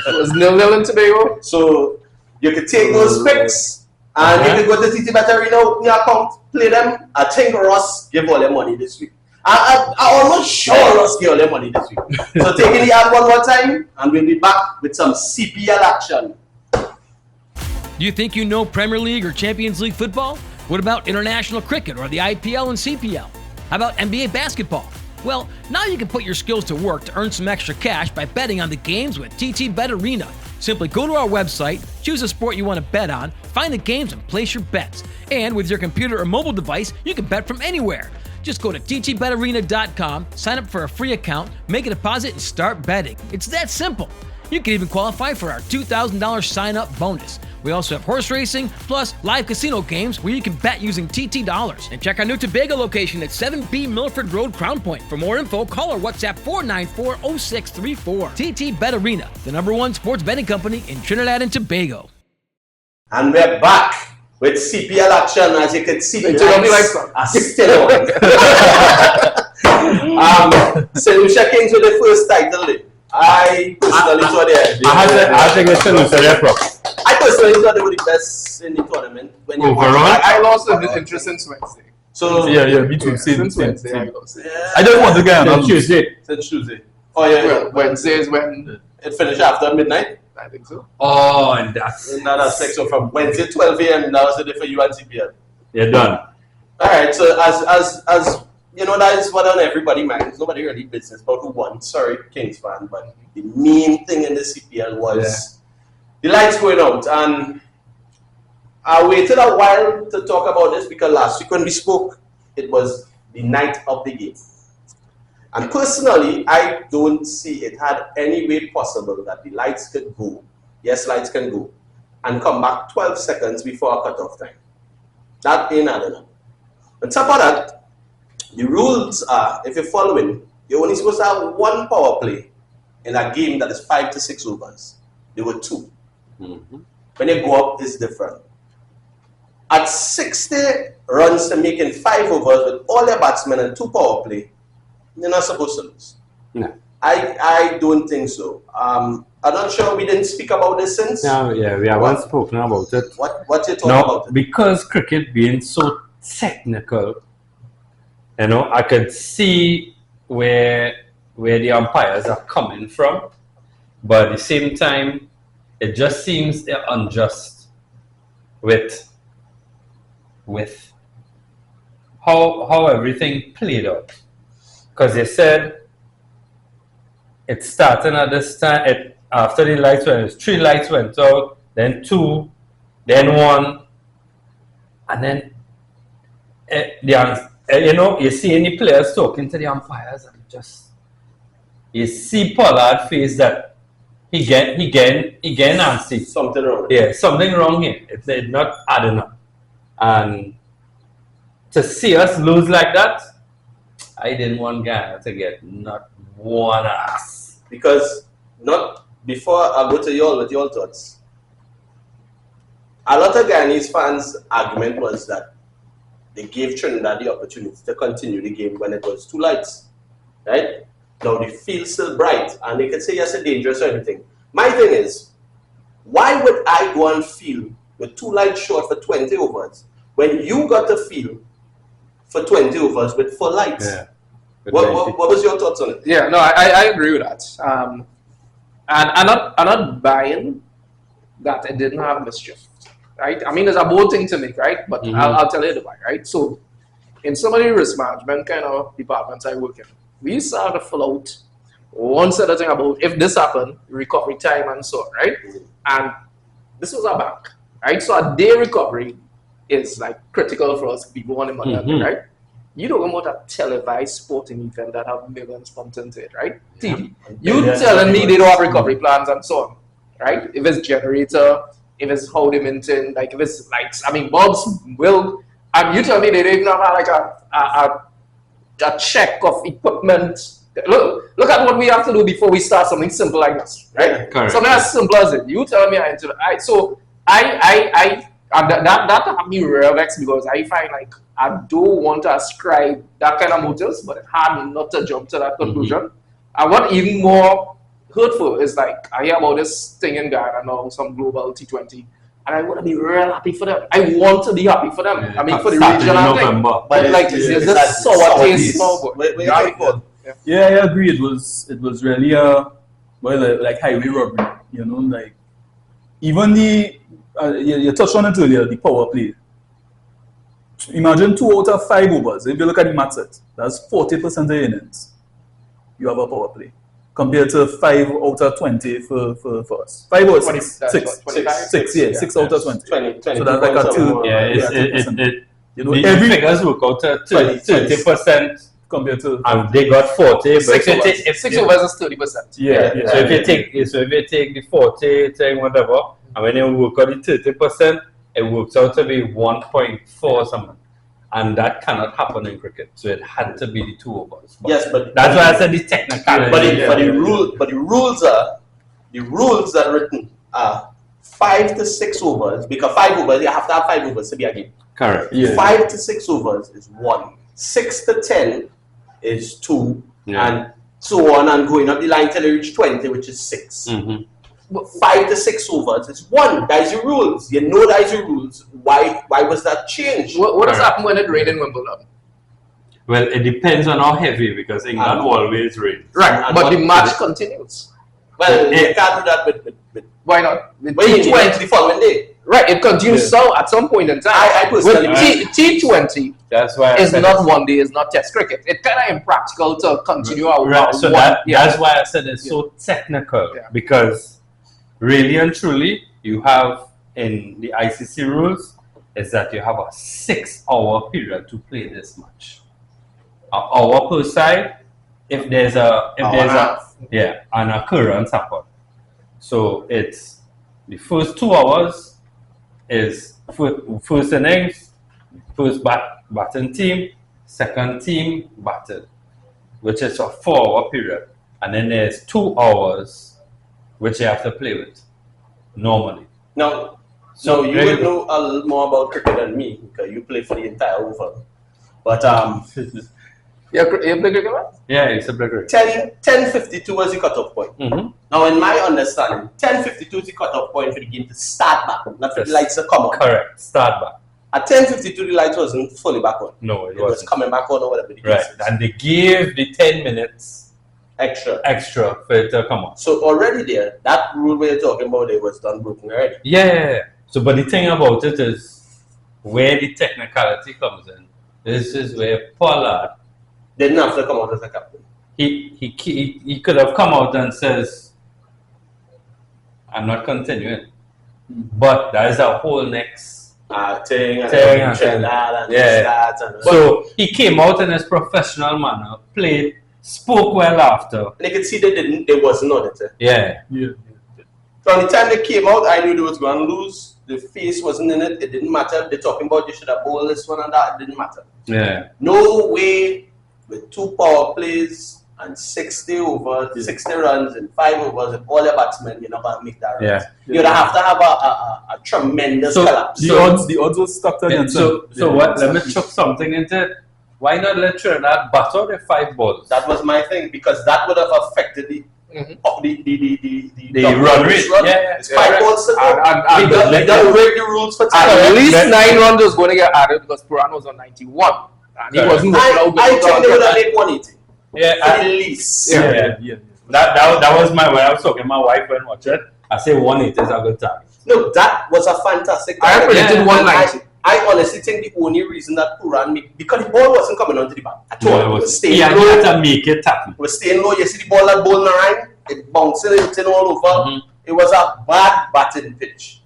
was 0-0 in Tobago. So you could take those picks. And you could go to TT Bet Arena, open your account, play them. I think Ross give all their money this week. I'm almost sure Ross give all their money this week. So taking the ad one more time, and we'll be back with some CPL action. Do you think you know Premier League or Champions League football? What about international cricket or the IPL and CPL? How about NBA basketball? Well, now you can put your skills to work to earn some extra cash by betting on the games with TT Bet Arena. Simply go to our website, choose a sport you want to bet on, find the games and place your bets. And with your computer or mobile device, you can bet from anywhere. Just go to ttbetarena.com, sign up for a free account, make a deposit, and start betting. It's that simple. You can even qualify for our $2,000 sign-up bonus. We also have horse racing, plus live casino games where you can bet using TT dollars. And check our new Tobago location at 7B Milford Road, Crown Point. For more info, call or WhatsApp 494-0634. TT Bet Arena, the #1 sports betting company in Trinidad and Tobago. And we're back with CPL action. As you can see, the lights are still on. St. Lucia Kings with the first title. I personally thought I personally thought they were the best in the tournament. When you I lost interest since Wednesday. So yeah, me too. Since Wednesday, I lost it. I just want to get on Tuesday. Since Tuesday. Oh yeah. Well, Wednesday is when it finished after midnight. I think so. Oh, and that's In that aspect, so from Wednesday 12 a.m. that was the day for you and CPL. you're done. All right. So as you know, that is what on everybody's minds. Nobody really business about who won. Sorry, Kings fan, but the main thing in the CPL was the lights going out. And I waited a while to talk about this because last week when we spoke, it was the night of the game. And personally, I don't see it had any way possible that the lights could go. Yes, lights can go. And come back 12 seconds before a cutoff time. That ain't adding up. On top of that, the rules are, if you're following, you're only supposed to have one power play in a game that is 5 to 6 overs. There were 2. When you go up, it's different. At 60 runs to make in 5 overs with all your batsmen and 2 power play, you're not supposed to lose. No. I don't think so. I'm not sure we didn't speak about this since. No, yeah, we haven't spoken about it. What you talking about it? Because cricket being so technical, you know, I could see where the umpires are coming from, but at the same time, it just seems they're unjust with how everything played out. Because they said it started at this time, after the lights went, 3 lights went out, then 2, then 1, and then you know, you see any players talking to the umpires and you see Pollard's face that he get nasty. Something wrong. Yeah, something wrong here. It's not adding up. And to see us lose like that, I didn't want Ghana to get not one ass. Because not before I go to y'all with your thoughts. A lot of Guyanese fans' argument was that they gave Trinidad the opportunity to continue the game when it was 2 lights. Right? Now the field's still bright and they could say yes, it's dangerous or anything. My thing is, why would I go and field with 2 lights short for 20 overs when you got the field for 20 overs with 4 lights? Yeah. What was your thoughts on it? Yeah, no, I agree with that. And I'm not buying that it didn't have mischief, right? I mean, there's a bold thing to make, right? But I'll tell you the why, right? So, in some of the risk management kind of departments I work in, we used to have to fill out one set of thing about if this happened, recovery time and so on, right? And this was a bank, right? So a day recovery is like critical for us people wanting money, right? You don't want a televised sporting event that have millions pumped into it, right? TV. You telling me they don't have recovery plans and so on, right? If it's generator, if it's how they maintain, like if it's lights, I mean bulbs will. You tell me they don't even have like a check of equipment. Look at what we have to do before we start something simple like this, right? Correct. Something as simple as it. You tell me that had me real vexed because I find like I don't want to ascribe that kind of motives, but it hard me not to jump to that conclusion. And what even more hurtful is like I hear about this thing in Ghana now, some global T20, and I want to be real happy for them. I want to be happy for them. I mean for the region and thing. But like it's just sour taste now. Yeah, I agree. It was really like highway robbery. You know, like even the you touched on it earlier, the power play. imagine 2 out of 5 overs. If you look at the match set, that's 40% of the innings. You have a power play. Compared to 5 out of 20 for us. 5 or 6? 6 out of 20. 20 so that's like a 2. You know, every figures work out to 30% compared to. And they got 40. But 6 overs is 30%. Yeah. So if you take the 40 thing, whatever, and when you work out the 30%, it works out to be 1.4 something. And that cannot happen in cricket. So it had to be the 2 overs. But yes, but that's why I said the technicality. But the rules are written 5 to 6 overs, because 5 overs, you have to have 5 overs to be a game. Correct. 5 to 6 overs is 1. 6 to 10 is 2, and so on, and going up the line till you reach 20, which is 6. Mm-hmm. But 5 to 6 overs is 1. That is the rules. You know that is the rules. Why was that changed? What does happen when it rains in Wimbledon? Well, it depends on how heavy, because England always rains. Right, but the match continues. Well, you can't do that with why not? With T20 the following day. Right, it continues so at some point in time. I personally T20 that's why is not one day, it's not test cricket. It's kind of impractical to continue our right. So that's why I said it's so technical, because really and truly you have in the ICC rules is that you have a 6-hour period to play this match. An hour per side if there's an occurrence happen. So it's the first 2 hours is first innings, first batting team, second team batted, which is a 4-hour period. And then there's 2 hours which you have to play with normally. Now, so you would know a little more about cricket than me, because you play for the entire over. But you play cricket, man? Yeah, it's a break. 10:52 was the cutoff point. Mm-hmm. Now, in my understanding, 10:52 is the cutoff point for the game to start back, not for the lights to come on. Correct. Start back. At 10:52, the light wasn't fully back on. No, it was wasn't. coming back on or whatever the case Right, is. and they gave the 10 minutes extra for it to come on. So already there, that rule we're talking about, it was done broken already. Yeah. So, but the thing about it is where the technicality comes in. This is where Pollard didn't have to come out as a captain. He could have come out and says, "I'm not continuing," but that is a whole next thing. So he came out in his professional manner, played, spoke well after. And you could see they wasn't on it. Yeah. From the time they came out, I knew they was going to lose. The face wasn't in it. It didn't matter. They're talking about you should have bowled this one and that. It didn't matter. Yeah. No way with 2 power plays and 60 overs, 60 runs and 5 overs and all your batsmen, you're not going to make that run. You'd have to have a tremendous collapse. The odds were stuck against them. So what? Let me chuck something into it. Why not let Trinidad bat out their 5 balls? That was my thing, because that would have affected the run rate. It's 5 balls to go. And they don't break the rules for time. At least 9 runs was going to get added because Puran was on 91. And he wasn't I think they would have made 180. At least. That was when I was talking to my wife when watching it. I say 180 is a good target. No, that was a fantastic I predicted 190. I honestly think the only reason that Puran made, because the ball wasn't coming onto the bat at all. No, it was staying low. low. He had to make it happen. It was staying low. You see the ball that ball nine, it bouncing, it all over. Mm-hmm. It was a bad batting pitch.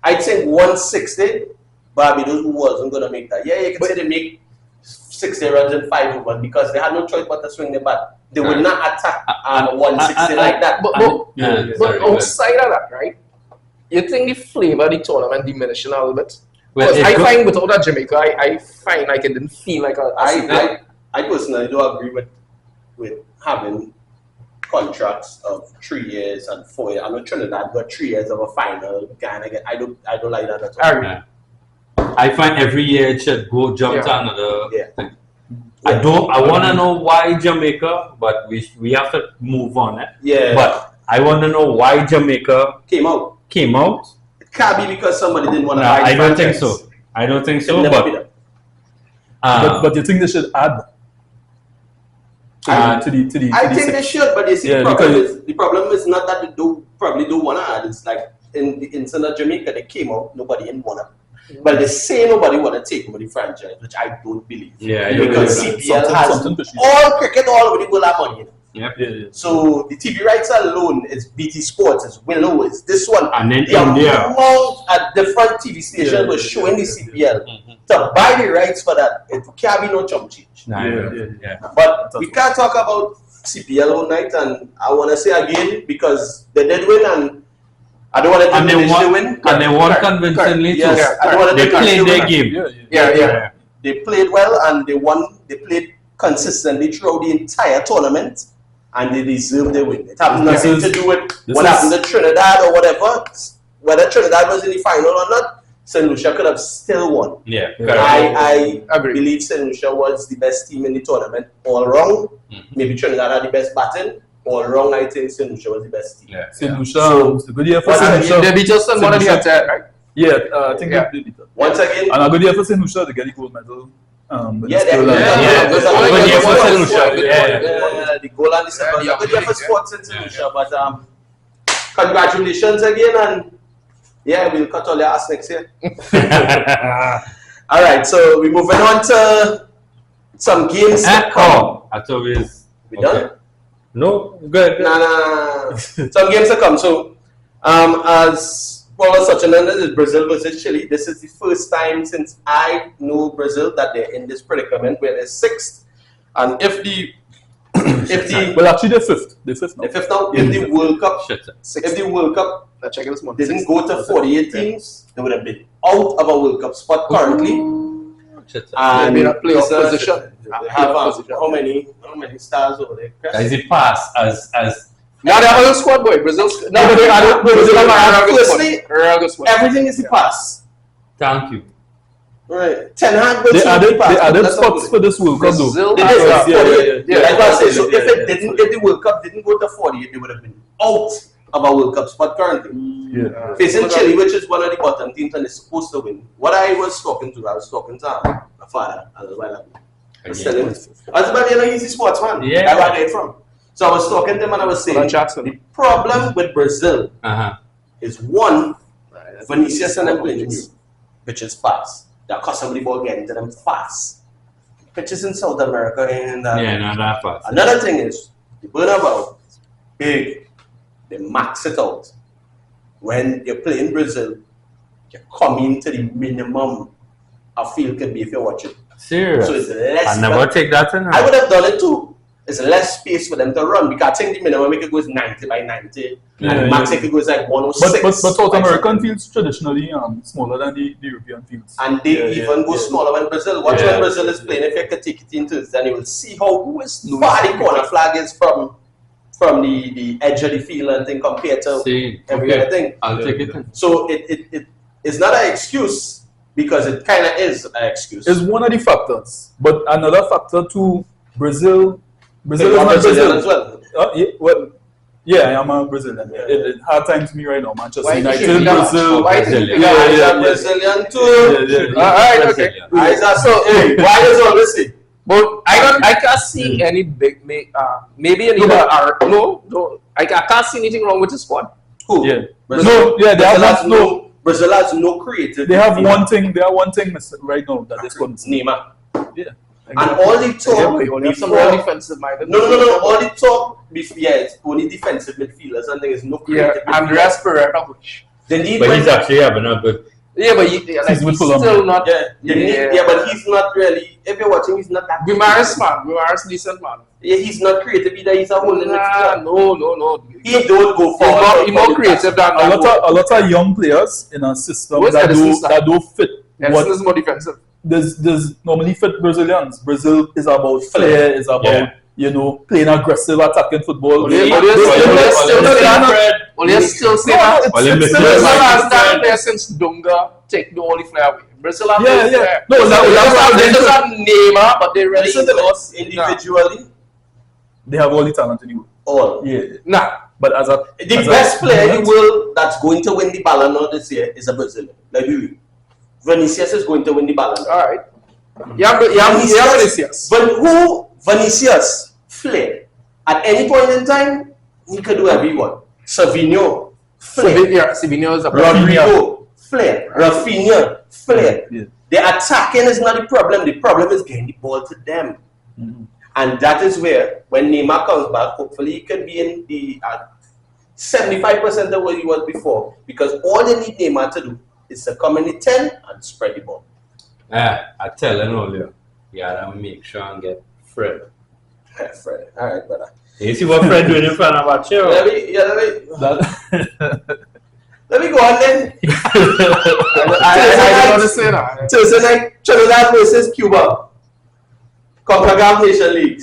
I think 160, Barbados wasn't going to make that. Yeah, you can say they make 60 runs in 5 overs because they had no choice but to swing the bat. They would not attack 160 like that. But outside of that, right? You think the flavor of the tournament diminishing a little bit? Because I find without a Jamaica, I find like it didn't feel like I personally don't agree with having contracts of 3 years and 4 years. I'm not Trinidad got 3 years of a final. I don't like that at all. Yeah. I find every year it should jump to another thing. I want to know why Jamaica, but we have to move on it. Yeah. But I want to know why Jamaica came out. It can't be because somebody didn't want to buy the I don't think franchise. so. I don't think so. But you think they should add to the I think they should, but you see, the problem is not that they probably don't want to add. It's like in Jamaica, they came out, nobody didn't want to. Well, they say nobody want to take over the franchise, which I don't believe. Yeah, because yeah. CPL has all cricket all over the world have money. Yep. Yeah. So the TV rights alone is BT Sports, is Willow, is this one. And then The India. amount at different TV stations was showing the CPL. To buy the rights for that, it can't be no chump change. Nah, yeah. But we can't talk about CPL all night, and I want to say again, because they did win, and I don't want to diminish the win. And they won convincingly too. Yes, I don't want to They diminish played the their win. game. Yeah. They played well, and they won. They played consistently throughout the entire tournament, and they deserved the win. It has nothing to do with what happened to Trinidad or whatever. Whether Trinidad was in the final or not, St. Lucia could have still won. Yeah. I Agree. believe St. Lucia was the best team in the tournament all wrong. Maybe Trinidad had the best batting. All wrong, I think St. Lucia was the best team. Yeah. St. Lucia, it's a good year for Once St. again, Lucia. They beat us on one of the outside, right? Yeah, I think Yeah. they beat us. Once again, And a good year for St. Lucia to get the gold medal. yeah, they Good year for St. Lucia. Yeah. The goal and the silver. Yeah, Good year for sports in St. Lucia, but congratulations again, and yeah, we'll cut all your ass next year. All right, so we're moving on to some games. I thought We done? No, good. Nah. Some games to come. So, as Paul was touching on, this is Brazil versus Chile. This is the first time since I know Brazil that they're in this predicament where they're sixth, and if the Well, actually, they're fifth. They're fifth now. if now if the World Cup Shit. if the World Cup Let's check it this morning. didn't go to 48 teams, they would have been out of a World Cup spot currently. Shit. And They've been a playoff it's a- position. They have how many stars over there? Chris? Is it pass as Now they have a squad, boy. Brazil. No, but they have firstly, Firstly, squad. everything is the pass. thank you. Right. Ten Hag will They see added, the pass. they added That's spots not for this World Cup, though. Brazil. They did, Yeah, 48. yeah. Like I said, so Yeah, if the World Cup didn't go to 48, they would have been out of a World Cup spot currently. Yeah. Facing Chile, which is one of the bottom teams and is supposed to win. What I was talking to my father as well. I was telling him, he's a sportsman. Yeah. That's where I get it from. So I was talking to him and I was saying, the problem with Brazil is one, Vinicius and them playing which is fast. They're constantly ball getting to them fast. Pitches in South America and not that fast. another thing is the Bernabeu, big, they max it out. When you're playing Brazil, you come into the minimum a field can be if you're watching. Serious. So it's less. I never take that in. I would have done it too. It's less space for them to run because I think the minimum it could go is 90 by 90 and max it could go is like 106. But South American fields traditionally smaller than the European fields. And they even go smaller than Brazil. Watch when Brazil is playing. If you could take it into this, then you will see how far the corner flag is from the edge of the field and thing compared to every other thing. I'll take it in. So it's not an excuse because it kind of is an excuse. It's one of the factors. But another factor too, Brazil is You're not Brazilian Brazil. as well. Yeah, I am a Brazilian. It hard time to me right now. Manchester Why United, you Brazil. Why Brazilian. I'm Brazilian too. Yeah. Alright, okay. Why does all this say? But I can't see any big maybe an I can't see anything wrong with the squad. Who? Yeah. Brazil. They have no. Brazil has no creativity. They have one thing. They have one thing right now that this one. Neymar. Yeah. And all the talk. You only have some more defensive minded. No. All the talk. It's only defensive midfielders and there is no Yeah, creative. Andreas Pereira, which. They need But he's actually having a good. Yeah, but he's still not. but he's not really. If you're watching, he's not that. Guimaraes decent man. Yeah, he's not creative either. He's a holding midfielder. No. He don't go forward. He's more creative than A lot of young players in a system Where's that Edison do fit. Edison is more defensive. There's normally fit Brazilians. Brazil is about flair, is about playing aggressive, attacking football. Only still say that. Brazil has done there since Dunga take the only flair away. Brazil have no flair. They just have Neymar, but they really lost individually. They have all the talent in the world. All. Yeah. Nah. But The best player in the world that's going to win the Ballon d'Or this year is a Brazilian. Like you. Vinicius is going to win the Ballon d'Or. All right. Yeah, Vinicius. But who Vinicius flair at any point in time he could do everyone. Savinho flair. Savinho is a Rodrigo flair. Rafinha, flair. Yeah. The attacking is not the problem. The problem is getting the ball to them. And that is where, when Neymar comes back, hopefully he can be in the 75% of what he was before. Because all they need Neymar to do is to come in the 10 and spread the ball. I tell him earlier, you gotta make sure and get Fred. Fred. All right, brother. You see what Fred doing in front of our chair? Let me go on then. I don't understand that. Thursday night, Trinidad versus Cuba. CONCACAF Nation League.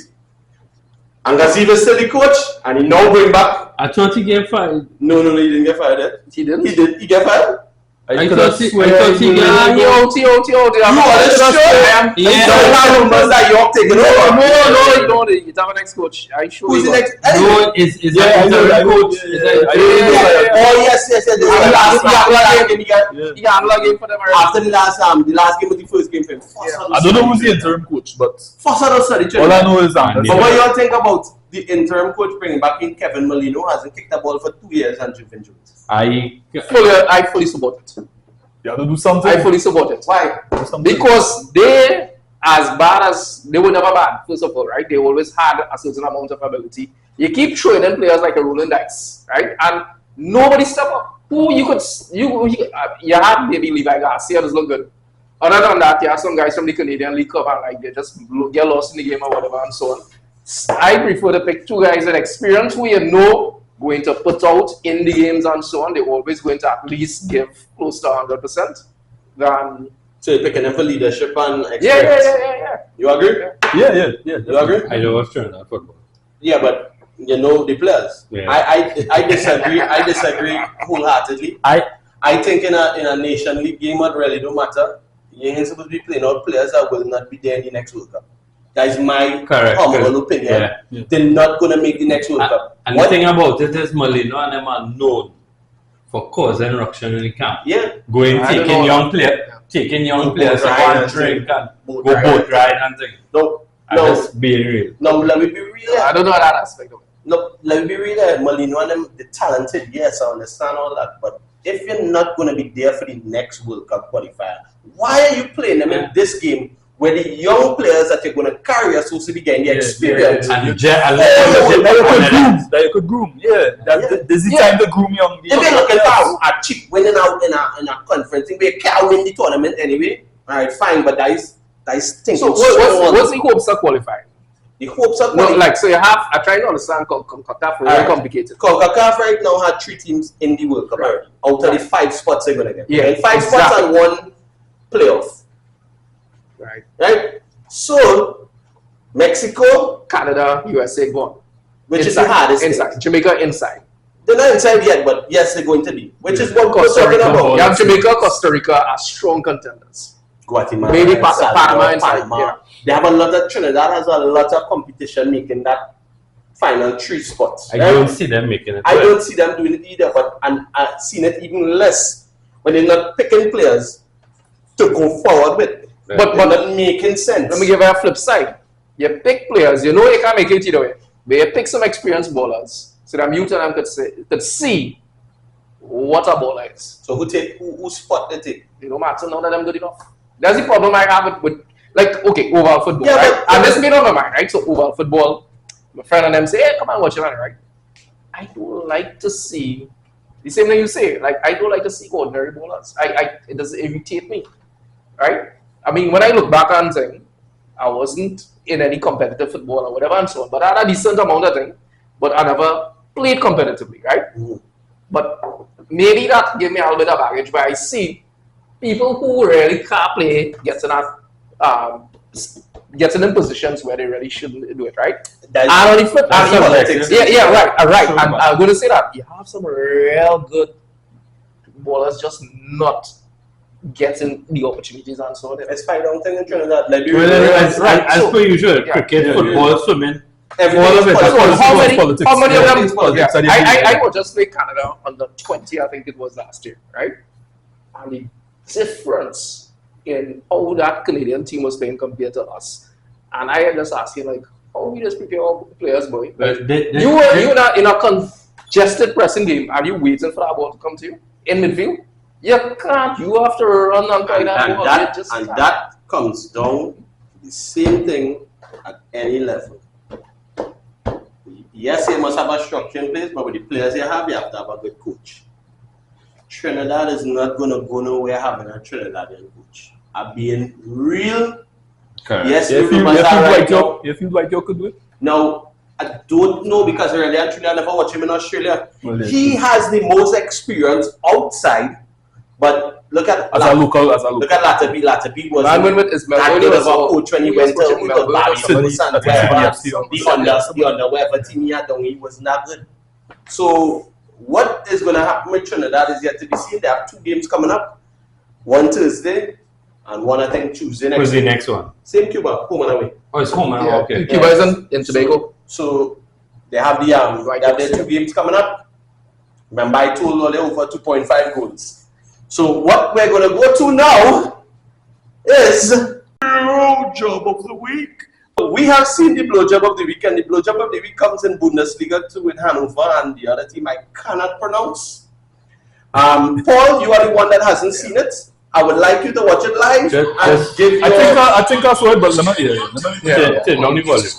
And Gaziva is still the coach, and he now bring back. I thought he get fired. No, he didn't get fired yet. He didn't? He did. He get fired? I thought he got. You are sure? Yeah. Don't have rumors that you're taking over. No, you have an ex-coach. I show Who's you. the next? No, is Yeah, I know, that I know. coach? Oh yes. This is the last game he got. He got game for them. After the last game was the first game for him. I don't know who's the interim coach, but all I know is that. But what you all think about the interim coach bringing back in Kevin Molino hasn't kicked the ball for 2 years and Juventus? I fully support it. You have to do something. I fully support it. Why? Because they, as bad as they were never bad, first of all, right? They always had a certain amount of ability. You keep throwing in players like a rolling dice, right? And nobody step up. Who you had maybe Levi Garcia does look good. Other than that, you have some guys from the Canadian League Cup and like they just get lost in the game or whatever and so on. I prefer to pick two guys that experience who you know going to put out in the games and so on. They're always going to at least give close to 100%. Than So you're picking them for leadership and experience? yeah. You agree? Yeah. You agree? I know what's true in that football. Yeah, but you know the players. Yeah. I disagree. I disagree wholeheartedly. I think in a Nation League game, it really don't matter. You ain't supposed to be playing out players that will not be there in the next World Cup. That is my humble opinion. Yeah. They're not going to make the next World Cup. And the thing about it is Molino and them are known for causing ruction in the camp. Yeah. Taking young players to go and drink and go boat ride and things. No. Just being real. No, let me be real. I don't know that aspect of it. No, let me be real. Molino and them, they're talented. Yes, I understand all that. But if you're not going to be there for the next World Cup qualifier, why are you playing them in this game where the young players that you're going to carry are supposed to be getting the experience? And that you could groom. This is the time to groom young. If you're looking for a cheap winning out in a conference, we can't win the tournament anyway. All right, fine, but that is thinking. So what's the hopes of qualifying? The hopes of No, like so you have. I try to understand CONCACAF very complicated. CONCACAF right now had 3 teams in the World Cup already. Out of the 5 spots they're gonna get. Yeah, and 5 spots and 1 playoff. Right. So Mexico, Canada, USA, gone. which is the hardest inside. thing. Jamaica inside. They're not inside yet, but yes, they're going to be. Which is what we're Costa talking Rica. about. You have Jamaica, Costa Rica are strong contenders. Guatemala, Maybe El Salvador, Panama inside. Panama. Yeah. They have a lot of Trinidad has a lot of competition making that final 3 spots. I right? don't see them making it. I don't see them doing it either, but I've seen it even less when they're not picking players to go forward with. Right. But not making sense. Let me give you a flip side. You pick players, you know you can't make it either way. But you pick some experienced ballers so that you and them could see what a baller is. So who spot they take? You know, Martin, none of them good enough. That's the problem I have with like, okay, overall football, Yeah, right? but- And this made up my mind, right? So overall football, my friend and them say, hey, come on, watch it, right? I don't like to see the same thing you say. Like, I don't like to see ordinary ballers. It does irritate me, right? I mean, when I look back on things, I wasn't in any competitive football or whatever and so on, but I had a decent amount of things, but I never played competitively, right? Mm. But maybe that gave me a little bit of baggage, but I see people who really can't play getting in positions where they really shouldn't do it, right? That's And on the flip, politics. right. Sure, And man. I'm going to say that you have some real good ballers just not getting the opportunities and so on. It's fine, don't think in Trinidad. Like, As per usual, cricket, football, swimming, all of it. How many of them? It's politics. I was just play Canada under 20, I think it was last year, right? And the difference in how that Canadian team was playing compared to us. And I just asked him, like, how we just prepare our players, boy? You were in a congested pressing game. Are you waiting for that ball to come to you in midfield? You can't. You have to run and kind of that comes down to the same thing at any level. Yes, you must have a structure in place, but with the players you have to have a good coach. Trinidad is not going to go nowhere having a Trinidadian coach. I'm being real. Correct. Yes, You feel like you could do it? Now, I don't know because really actually I never watched him in Australia. Well, yeah. He has the most experience outside, but look at As a local. Look at Latabi. Latabi was Man went with his that good of a coach when he went to the under whatever team he had done, he was not good. So what is going to happen with Trinidad is yet to be seen. They have 2 games coming up, one Thursday and one I think Tuesday next. Who's the next one? Same Cuba, home and away. Oh, it's home now. Okay. Cuba is in Tobago. So they have the they have their 2 games coming up. Remember I told you they're over 2.5 goals. So what we're going to go to now is blowjob of the week. We have seen the blowjob of the week, and the blowjob of the week comes in Bundesliga 2 with Hanover and the other team I cannot pronounce. Paul, you are the one that hasn't seen it. I would like you to watch it live and give your... I think I saw it, but let me hear. Turn on the volume.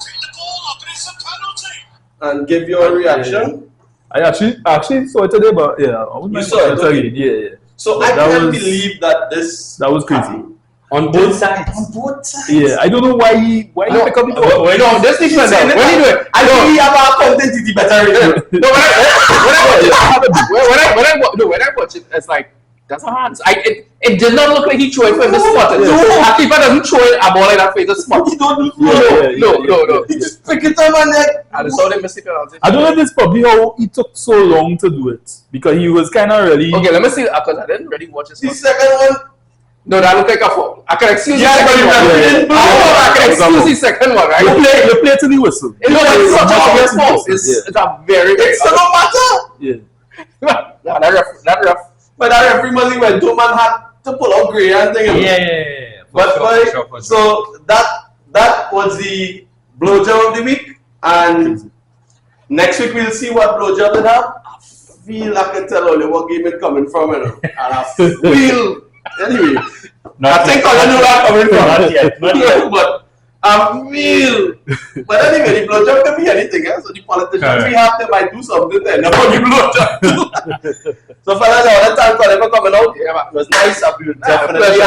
And give your reaction. I actually saw it today, but yeah, I wouldn't You mind saw it, watching okay. again. Yeah. So That I can't was- believe that this... That was crazy. On both sides. On both sides. Yeah, I don't know why he pick up the ball. No, This thing When when you do it, I think we have our content better. no, when I watch it, it's like that's a hands. It did not look like he threw it for the spot. A keeper doesn't throw it a ball like that for the spot. You don't No. He just pick it up and like... And it's all they missed it penalty. I don't know if it's probably how he took so long to do it because he was kind of really. Okay, let me see because I didn't really watch it. The second one... No, that looked like a foul. I can excuse the Yeah, second but one. you didn't blow. I can excuse the second one, right? You play till he whistle. It looks like such a obvious foul. It's a very It's no matter. Yeah. Nah, that ref. But that every money went to man had to pull out grey and thing. Yeah. But so that was the blowjob of the week, and next week we'll see what blowjob it have. I feel I can tell only what game it coming from, you know. And I feel anyway. I think I know that coming from. Not yet. But I feel. But anyway, the blowjob can be anything. So the politicians we have, they might do something there. Not for the blowjob. So fellas, all the time for coming out. Yeah, man. It was nice of you. Definitely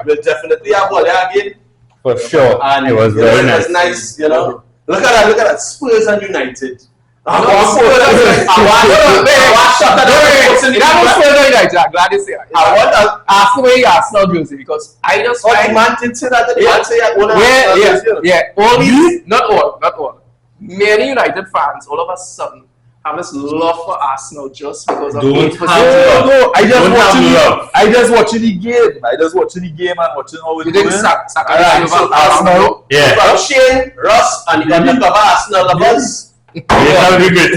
we'll definitely have one there again. For sure. And It was you know, very it nice. was nice, you know. Look at that. Spurs and United. I'm glad you say that. I want to ask the way Arsenal jersey because I just what the find man did say that the man say I want to all these not all. Many United fans all of a sudden have this love for Arsenal just because of Don't the have No, I just Don't watching the game. I just watching the game and watching how You it's didn't going. sack Alright, so Arsenal. Yeah. From Shane, Ross, and the undercover Arsenal lovers. Yeah, that would be great.